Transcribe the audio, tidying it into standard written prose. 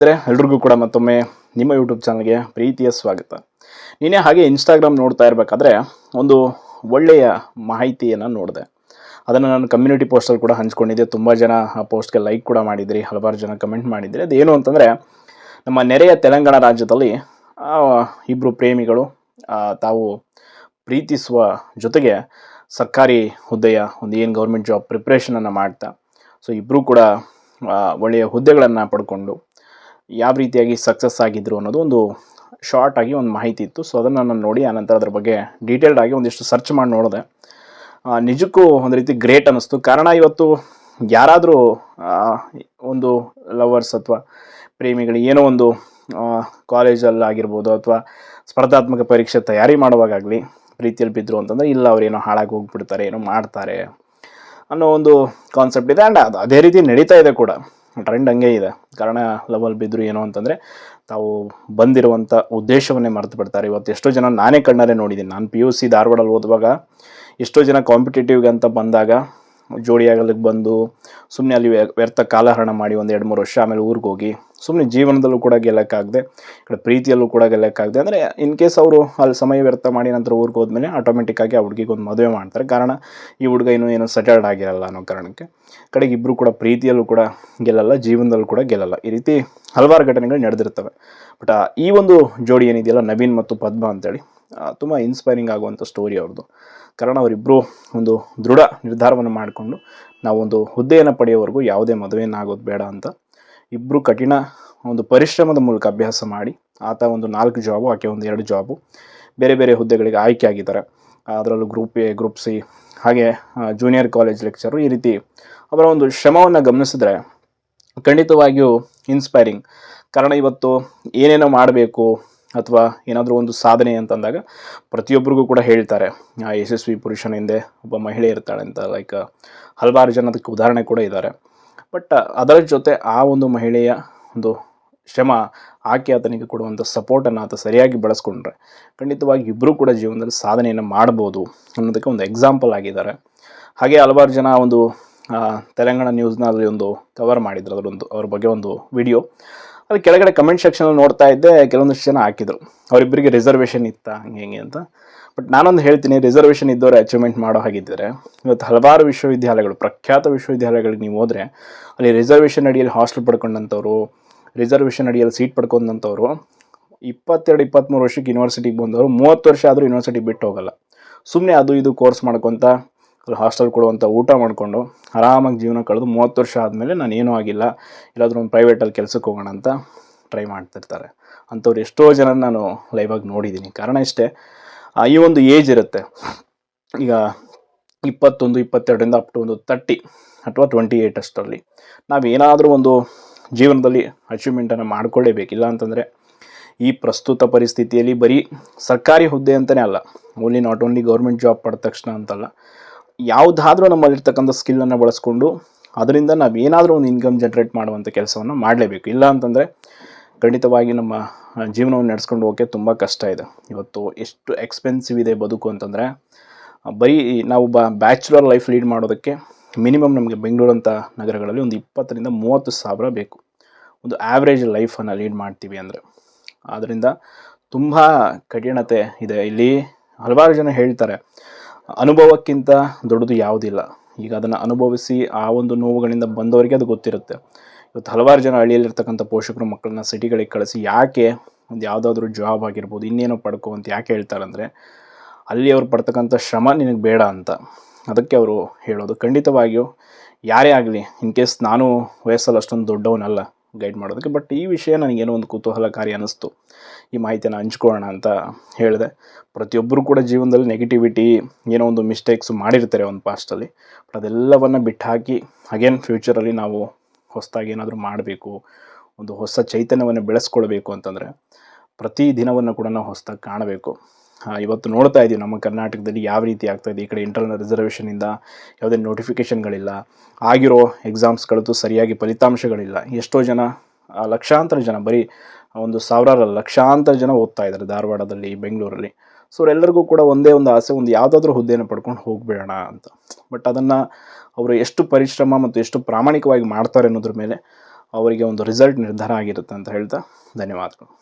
ಎಲ್ರಿಗೂ ಕೂಡ ಮತ್ತೊಮ್ಮೆ ನಿಮ್ಮ ಯೂಟ್ಯೂಬ್ ಚಾನಲ್ಗೆ ಪ್ರೀತಿಯ ಸ್ವಾಗತ. ನೀನೇ ಹಾಗೆ ಇನ್ಸ್ಟಾಗ್ರಾಮ್ ನೋಡ್ತಾ ಇರಬೇಕಾದ್ರೆ ಒಂದು ಒಳ್ಳೆಯ ಮಾಹಿತಿಯನ್ನು ನೋಡಿದೆ. ಅದನ್ನು ನಾನು ಕಮ್ಯುನಿಟಿ ಪೋಸ್ಟಲ್ಲಿ ಕೂಡ ಹಂಚ್ಕೊಂಡಿದ್ದೆ. ತುಂಬ ಜನ ಆ ಪೋಸ್ಟ್ಗೆ ಲೈಕ್ ಕೂಡ ಮಾಡಿದ್ರಿ, ಹಲವಾರು ಜನ ಕಮೆಂಟ್ ಮಾಡಿದ್ರಿ. ಅದೇನು ಅಂತಂದರೆ, ನಮ್ಮ ನೆರೆಯ ತೆಲಂಗಾಣ ರಾಜ್ಯದಲ್ಲಿ ಇಬ್ಬರು ಪ್ರೇಮಿಗಳು ತಾವು ಪ್ರೀತಿಸುವ ಜೊತೆಗೆ ಸರ್ಕಾರಿ ಹುದ್ದೆಯ ಒಂದು ಏನು ಗೌರ್ಮೆಂಟ್ ಜಾಬ್ ಪ್ರಿಪ್ರೇಷನನ್ನು ಮಾಡ್ತಾ, ಸೊ ಇಬ್ಬರೂ ಕೂಡ ಒಳ್ಳೆಯ ಹುದ್ದೆಗಳನ್ನು ಪಡ್ಕೊಂಡು ಯಾವ ರೀತಿಯಾಗಿ ಸಕ್ಸಸ್ ಆಗಿದ್ರು ಅನ್ನೋದು ಒಂದು ಶಾರ್ಟ್ ಆಗಿ ಒಂದು ಮಾಹಿತಿ ಇತ್ತು. ಸೊ ಅದನ್ನು ನಾನು ನೋಡಿ ಆನಂತರ ಅದ್ರ ಬಗ್ಗೆ ಡೀಟೇಲ್ಡ್ ಆಗಿ ಒಂದಿಷ್ಟು ಸರ್ಚ್ ಮಾಡಿ ನೋಡಿದೆ. ನಿಜಕ್ಕೂ ಒಂದು ರೀತಿ ಗ್ರೇಟ್ ಅನ್ನಿಸ್ತು. ಕಾರಣ ಇವತ್ತು ಯಾರಾದರೂ ಒಂದು ಲವರ್ಸ್ ಅಥವಾ ಪ್ರೇಮಿಗಳು ಏನೋ ಒಂದು ಕಾಲೇಜಲ್ಲಿ ಆಗಿರ್ಬೋದು ಅಥವಾ ಸ್ಪರ್ಧಾತ್ಮಕ ಪರೀಕ್ಷೆ ತಯಾರಿ ಮಾಡುವಾಗಲಿ ಪ್ರೀತಿಯಲ್ಲಿ ಬಿದ್ದರು ಅಂತಂದರೆ, ಇಲ್ಲ ಅವ್ರೇನೋ ಹಾಳಾಗಿ ಹೋಗ್ಬಿಡ್ತಾರೆ, ಏನೋ ಮಾಡ್ತಾರೆ ಅನ್ನೋ ಒಂದು ಕಾನ್ಸೆಪ್ಟ್ ಇದೆ. ಆ್ಯಂಡ್ ಅದೇ ರೀತಿ ನಡೀತಾ ಇದೆ ಕೂಡ, ಟ್ರೆಂಡ್ ಹಂಗೆ ಇದೆ. ಕಾರಣ ಲವಲ್ಲಿ ಬಿದ್ದರು ಏನೋ ಅಂತಂದರೆ ತಾವು ಬಂದಿರುವಂಥ ಉದ್ದೇಶವನ್ನೇ ಮರೆತು ಬಿಡ್ತಾರೆ. ಇವತ್ತು ಎಷ್ಟೋ ಜನ ನಾನೇ ಕಣ್ಣಾರೆ ನೋಡಿದ್ದೀನಿ. ನಾನು PUC ಧಾರವಾಡಲ್ಲಿ ಓದುವಾಗ ಎಷ್ಟೋ ಜನ ಕಾಂಪಿಟೇಟಿವ್ಗೆ ಅಂತ ಬಂದಾಗ ಜೋಡಿಯಾಗಲಿಕ್ಕೆ ಬಂದು ಸುಮ್ಮನೆ ಅಲ್ಲಿ ವ್ಯರ್ಥ ಕಾಲಹರಣ ಮಾಡಿ ಒಂದು 2-3 ವರ್ಷ ಆಮೇಲೆ ಊರಿಗೆ ಹೋಗಿ ಸುಮ್ಮನೆ ಜೀವನದಲ್ಲೂ ಕೂಡ ಗೆಲ್ಲಕ್ಕಾಗದೆ, ಈ ಕಡೆ ಪ್ರೀತಿಯಲ್ಲೂ ಕೂಡ ಗೆಲ್ಲಕ್ಕಾಗದೆ, ಅಂದರೆ ಇನ್ ಕೇಸ್ ಅವರು ಅಲ್ಲಿ ಸಮಯ ವ್ಯರ್ಥ ಮಾಡಿ ನಂತರ ಊರಿಗೆ ಹೋದ್ಮೇಲೆ ಆಟೋಮೆಟಿಕ್ಕಾಗಿ ಆ ಹುಡುಗಿಗೆ ಒಂದು ಮದುವೆ ಮಾಡ್ತಾರೆ. ಕಾರಣ ಈ ಹುಡುಗ ಏನೋ ಸೆಟಲ್ಡ್ ಆಗಿರಲ್ಲ ಅನ್ನೋ ಕಾರಣಕ್ಕೆ. ಕಡೆಗೆ ಇಬ್ಬರು ಕೂಡ ಪ್ರೀತಿಯಲ್ಲೂ ಕೂಡ ಗೆಲ್ಲಲ್ಲ, ಜೀವನದಲ್ಲೂ ಕೂಡ ಗೆಲ್ಲಲ್ಲ. ಈ ರೀತಿ ಹಲವಾರು ಘಟನೆಗಳು ನಡೆದಿರ್ತವೆ. ಬಟ್ ಈ ಒಂದು ಜೋಡಿ ಏನಿದೆಯಲ್ಲ, ನವೀನ್ ಮತ್ತು ಪದ್ಮ ಅಂತೇಳಿ, ತುಂಬ ಇನ್ಸ್ಪೈರಿಂಗ್ ಆಗುವಂಥ ಸ್ಟೋರಿ ಅವ್ರದ್ದು. ಕಾರಣ ಅವರಿಬ್ಬರು ಒಂದು ದೃಢ ನಿರ್ಧಾರವನ್ನು ಮಾಡಿಕೊಂಡು ನಾವೊಂದು ಹುದ್ದೆಯನ್ನು ಪಡೆಯೋವರೆಗೂ ಯಾವುದೇ ಮದುವೆಯನ್ನು ಆಗೋದು ಬೇಡ ಅಂತ ಇಬ್ಬರು ಕಠಿಣ ಒಂದು ಪರಿಶ್ರಮದ ಮೂಲಕ ಅಭ್ಯಾಸ ಮಾಡಿ, ಆತ ಒಂದು 4 ಜಾಬು, ಆಕೆ ಒಂದು 2 ಜಾಬು, ಬೇರೆ ಬೇರೆ ಹುದ್ದೆಗಳಿಗೆ ಆಯ್ಕೆ ಆಗಿದ್ದಾರೆ. ಅದರಲ್ಲೂ ಗ್ರೂಪ್ A, ಗ್ರೂಪ್ C, ಹಾಗೆ ಜೂನಿಯರ್ ಕಾಲೇಜ್ ಲೆಕ್ಚರು. ಈ ರೀತಿ ಅವರ ಒಂದು ಶ್ರಮವನ್ನು ಗಮನಿಸಿದ್ರೆ ಖಂಡಿತವಾಗಿಯೂ ಇನ್ಸ್ಪೈರಿಂಗ್. ಕಾರಣ ಇವತ್ತು ಏನೇನೋ ಮಾಡಬೇಕು ಅಥವಾ ಏನಾದರೂ ಒಂದು ಸಾಧನೆ ಅಂತಂದಾಗ ಪ್ರತಿಯೊಬ್ಬರಿಗೂ ಕೂಡ ಹೇಳ್ತಾರೆ ಯಶಸ್ವಿ ಪುರುಷನ ಹಿಂದೆ ಒಬ್ಬ ಮಹಿಳೆ ಇರ್ತಾಳೆ ಅಂತ. ಲೈಕ್ ಹಲವಾರು ಜನ ಅದಕ್ಕೆ ಉದಾಹರಣೆ ಕೂಡ ಇದ್ದಾರೆ. ಬಟ್ ಅದರ ಜೊತೆ ಆ ಒಂದು ಮಹಿಳೆಯ ಒಂದು ಶ್ರಮ, ಆಕೆ ಆತನಿಗೆ ಕೊಡುವಂಥ ಸಪೋರ್ಟನ್ನು ಆತ ಸರಿಯಾಗಿ ಬಳಸ್ಕೊಂಡ್ರೆ ಖಂಡಿತವಾಗಿ ಇಬ್ಬರೂ ಕೂಡ ಜೀವನದಲ್ಲಿ ಸಾಧನೆಯನ್ನು ಮಾಡ್ಬೋದು ಅನ್ನೋದಕ್ಕೆ ಒಂದು ಎಕ್ಸಾಂಪಲ್ ಆಗಿದ್ದಾರೆ. ಹಾಗೆ ಹಲವಾರು ಜನ ಒಂದು ತೆಲಂಗಾಣ ನ್ಯೂಸ್ನಲ್ಲಿ ಒಂದು ಕವರ್ ಮಾಡಿದ್ರು, ಅವ್ರ ಬಗ್ಗೆ ಒಂದು ವಿಡಿಯೋ. ಅದು ಕೆಳಗಡೆ ಕಮೆಂಟ್ ಸೆಕ್ಷನಲ್ಲಿ ನೋಡ್ತಾ ಇದ್ದೆ, ಕೆಲವೊಂದಿಷ್ಟು ಜನ ಹಾಕಿದರು ಅವರಿಬ್ಬರಿಗೆ ರಿಸರ್ವೇಷನ್ ಇತ್ತಾ ಹಂಗೆ ಅಂತ. ಬಟ್ ನಾನೊಂದು ಹೇಳ್ತೀನಿ, ರಿಸರ್ವೇಷನ್ ಇದ್ದವರು ಅಚೀವ್ಮೆಂಟ್ ಮಾಡೋ ಹಾಗಿದ್ದರೆ ಇವತ್ತು ಹಲವಾರು ವಿಶ್ವವಿದ್ಯಾಲಯಗಳು, ಪ್ರಖ್ಯಾತ ವಿಶ್ವವಿದ್ಯಾಲಯಗಳಿಗೆ ನೀವು ಹೋದರೆ ಅಲ್ಲಿ ರಿಸರ್ವೇಷನ್ ಅಡಿಯಲ್ಲಿ ಹಾಸ್ಟೆಲ್ ಪಡ್ಕೊಂಡಂಥವ್ರು, ರಿಸರ್ವೇಷನ್ ಅಡಿಯಲ್ಲಿ ಸೀಟ್ ಪಡ್ಕೊಂಡಂಥವ್ರು 22-23 ವರ್ಷಕ್ಕೆ ಯೂನಿವರ್ಸಿಟಿಗೆ ಬಂದವರು 30 ವರ್ಷ ಆದರೂ ಯೂನಿವರ್ಸಿಟಿ ಬಿಟ್ಟು ಹೋಗಲ್ಲ. ಸುಮ್ಮನೆ ಅದು ಇದು ಕೋರ್ಸ್ ಮಾಡ್ಕೊತ ಅಲ್ಲಿ ಹಾಸ್ಟೆಲ್ ಕೊಡುವಂಥ ಊಟ ಮಾಡಿಕೊಂಡು ಆರಾಮಾಗಿ ಜೀವನ ಕಳೆದು 30 ವರ್ಷ ಆದಮೇಲೆ ನಾನು ಏನೂ ಆಗಿಲ್ಲ, ಇಲ್ಲಾದರೂ ಒಂದು ಪ್ರೈವೇಟಲ್ಲಿ ಕೆಲಸಕ್ಕೆ ಹೋಗೋಣ ಅಂತ ಟ್ರೈ ಮಾಡ್ತಿರ್ತಾರೆ. ಅಂಥವ್ರು ಎಷ್ಟೋ ಜನ ನಾನು ಲೈವಾಗಿ ನೋಡಿದ್ದೀನಿ. ಕಾರಣ ಇಷ್ಟೇ, ಈ ಒಂದು ಏಜ್ ಇರುತ್ತೆ ಈಗ 21-22ರಿಂದ ಅಪ್ ಟು ಒಂದು 30 ಅಥವಾ 28 ಅಷ್ಟರಲ್ಲಿ ನಾವೇನಾದರೂ ಒಂದು ಜೀವನದಲ್ಲಿ ಅಚೀವ್ಮೆಂಟನ್ನು ಮಾಡ್ಕೊಳ್ಳೇಬೇಕಿಲ್ಲ ಅಂತಂದರೆ ಈ ಪ್ರಸ್ತುತ ಪರಿಸ್ಥಿತಿಯಲ್ಲಿ ಬರೀ ಸರ್ಕಾರಿ ಹುದ್ದೆ ಅಂತಲೇ ಅಲ್ಲ, ನಾಟ್ ಓನ್ಲಿ ಗೌರ್ಮೆಂಟ್ ಜಾಬ್ ಪಡೆದ ತಕ್ಷಣ ಅಂತಲ್ಲ, ಯಾವುದಾದ್ರೂ ನಮ್ಮಲ್ಲಿರ್ತಕ್ಕಂಥ ಸ್ಕಿಲ್ಲನ್ನು ಬಳಸ್ಕೊಂಡು ಅದರಿಂದ ನಾವೇನಾದರೂ ಒಂದು ಇನ್ಕಮ್ ಜನ್ರೇಟ್ ಮಾಡುವಂಥ ಕೆಲಸವನ್ನು ಮಾಡಲೇಬೇಕು. ಇಲ್ಲ ಅಂತಂದರೆ ಖಂಡಿತವಾಗಿ ನಮ್ಮ ಜೀವನವನ್ನು ನಡೆಸ್ಕೊಂಡು ಹೋಗೋಕ್ಕೆ ತುಂಬ ಕಷ್ಟ ಇದೆ. ಇವತ್ತು ಎಷ್ಟು ಎಕ್ಸ್ಪೆನ್ಸಿವ್ ಇದೆ ಬದುಕು ಅಂತಂದರೆ, ಬರೀ ನಾವು ಬ್ಯಾಚುಲರ್ ಲೈಫ್ ಲೀಡ್ ಮಾಡೋದಕ್ಕೆ ಮಿನಿಮಮ್ ನಮಗೆ ಬೆಂಗಳೂರಂಥ ನಗರಗಳಲ್ಲಿ ಒಂದು 20,000-30,000 ಸಾವಿರ ಬೇಕು, ಒಂದು ಆ್ಯಾವ್ರೇಜ್ ಲೈಫನ್ನು ಲೀಡ್ ಮಾಡ್ತೀವಿ ಅಂದರೆ. ಆದ್ದರಿಂದ ತುಂಬ ಕಠಿಣತೆ ಇದೆ. ಇಲ್ಲಿ ಹಲವಾರು ಜನ ಹೇಳ್ತಾರೆ ಅನುಭವಕ್ಕಿಂತ ದೊಡ್ಡದು ಯಾವುದಿಲ್ಲ. ಈಗ ಅದನ್ನು ಅನುಭವಿಸಿ ಆ ಒಂದು ನೋವುಗಳಿಂದ ಬಂದವರಿಗೆ ಅದು ಗೊತ್ತಿರುತ್ತೆ. ಇವತ್ತು ಹಲವಾರು ಜನ ಹಳ್ಳಿಯಲ್ಲಿರ್ತಕ್ಕಂಥ ಪೋಷಕರು ಮಕ್ಕಳನ್ನ ಸಿಟಿಗಳಿಗೆ ಕಳಿಸಿ ಯಾಕೆ ಒಂದು ಯಾವುದಾದ್ರೂ ಜಾಬ್ ಆಗಿರ್ಬೋದು ಇನ್ನೇನೋ ಪಡ್ಕೊ ಅಂತ ಯಾಕೆ ಹೇಳ್ತಾರೆ ಅಂದರೆ, ಅಲ್ಲಿ ಅವ್ರು ಪಡ್ತಕ್ಕಂಥ ಶ್ರಮ ನಿನಗೆ ಬೇಡ ಅಂತ. ಅದಕ್ಕೆ ಅವರು ಹೇಳೋದು. ಖಂಡಿತವಾಗಿಯೂ ಯಾರೇ ಆಗಲಿ, ಇನ್ ಕೇಸ್ ನಾನು ವಯಸ್ಸಲ್ಲಿ ಅಷ್ಟೊಂದು ದೊಡ್ಡವನಲ್ಲ ಗೈಡ್ ಮಾಡೋದಕ್ಕೆ, ಬಟ್ ಈ ವಿಷಯ ನನಗೇನೋ ಒಂದು ಕುತೂಹಲಕಾರಿ ಅನ್ನಿಸ್ತು, ಈ ಮಾಹಿತಿಯನ್ನು ಹಂಚ್ಕೊಳ್ಳೋಣ ಅಂತ ಹೇಳಿದೆ. ಪ್ರತಿಯೊಬ್ಬರು ಕೂಡ ಜೀವನದಲ್ಲಿ ನೆಗೆಟಿವಿಟಿ, ಏನೋ ಒಂದು ಮಿಸ್ಟೇಕ್ಸು ಮಾಡಿರ್ತಾರೆ ಒಂದು ಪಾಸ್ಟಲ್ಲಿ. ಬಟ್ ಅದೆಲ್ಲವನ್ನು ಬಿಟ್ಟು ಹಾಕಿ ಅಗೇನ್ ಫ್ಯೂಚರಲ್ಲಿ ನಾವು ಹೊಸದಾಗಿ ಏನಾದರೂ ಮಾಡಬೇಕು, ಒಂದು ಹೊಸ ಚೈತನ್ಯವನ್ನು ಬೆಳೆಸ್ಕೊಳ್ಬೇಕು ಅಂತಂದರೆ ಪ್ರತಿ ದಿನವನ್ನು ಕೂಡ ನಾವು ಹೊಸದಾಗಿ ಕಾಣಬೇಕು. ಇವತ್ತು ನೋಡ್ತಾ ಇದ್ದೀವಿ ನಮ್ಮ ಕರ್ನಾಟಕದಲ್ಲಿ ಯಾವ ರೀತಿ ಆಗ್ತಾಯಿದೆ. ಈ ಕಡೆ ಇಂಟರ್ನಲ್ ರಿಸರ್ವೇಷನಿಂದ ಯಾವುದೇ ನೋಟಿಫಿಕೇಷನ್ಗಳಿಲ್ಲ, ಆಗಿರೋ ಎಕ್ಸಾಮ್ಸ್ಗಳದ್ದು ಸರಿಯಾಗಿ ಫಲಿತಾಂಶಗಳಿಲ್ಲ. ಎಷ್ಟೋ ಜನ ಲಕ್ಷಾಂತರ ಜನ, ಬರೀ ಒಂದು ಸಾವಿರಾರು ಲಕ್ಷಾಂತರ ಜನ ಓದ್ತಾ ಇದ್ದಾರೆ ಧಾರವಾಡದಲ್ಲಿ, ಬೆಂಗಳೂರಲ್ಲಿ. ಸೊ ಅವರೆಲ್ಲರಿಗೂ ಕೂಡ ಒಂದೇ ಒಂದು ಆಸೆ, ಒಂದು ಯಾವುದಾದ್ರೂ ಹುದ್ದೆಯನ್ನು ಪಡ್ಕೊಂಡು ಹೋಗ್ಬೇಡ ಅಂತ. ಬಟ್ ಅದನ್ನು ಅವರು ಎಷ್ಟು ಪರಿಶ್ರಮ ಮತ್ತು ಎಷ್ಟು ಪ್ರಾಮಾಣಿಕವಾಗಿ ಮಾಡ್ತಾರೆ ಅನ್ನೋದ್ರ ಮೇಲೆ ಅವರಿಗೆ ಒಂದು ರಿಸಲ್ಟ್ ನಿರ್ಧಾರ ಆಗಿರುತ್ತೆ ಅಂತ ಹೇಳ್ತಾ ಧನ್ಯವಾದಗಳು.